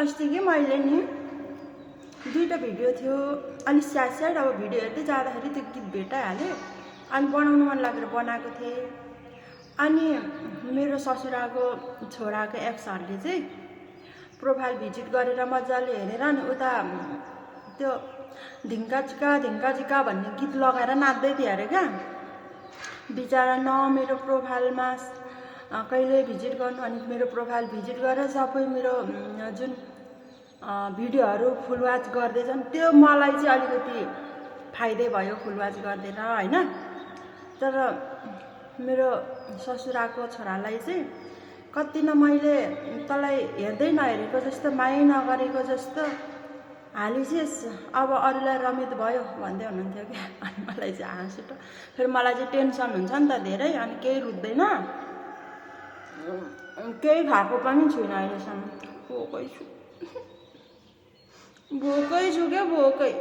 अस्ति कि मैले नि दुईटा भिडियो थियो अलि स्याड अब भिडियो हेर्दै जाँदाखेरि त्यो गीत भेटाइहाल्यो अनि बनाउनु मन लागेर बनाएको थिएँ। अनि मेरो ससुराको छोराको एक्सहरूले चाहिँ प्रोफाइल भिजिट गरेर मजाले हेरेर अनि उता त्यो धिङ्का चिका भन्ने गीत लगाएर नाच्दै थियो अरे क्या। बिचरा न मेरो प्रोफाइलमा कहिले भिजिट गर्नु अनि मेरो प्रोफाइल भिजिट गरेर सबै मेरो जुन भिडियोहरू फुल वाच गर्दैछन् त्यो मलाई चाहिँ अलिकति फाइदै भयो फुल वाच गर्दैन हैन। तर मेरो ससुराको छोरालाई चाहिँ कति न मैले तँलाई हेर्दै नहेरेको जस्तो माया नगरेको जस्तो हालिसिस अब अरूलाई रमित भयो भन्दै हुनुहुन्थ्यो क्या। अनि मलाई चाहिँ हाँस उठ्यो। फेरि मलाई चाहिँ टेन्सन हुन्छ नि त धेरै अनि केही रुच्दैन केही खाएको पनि छुइनँ अहिलेसम्म। भोकै छु क्या भोकै।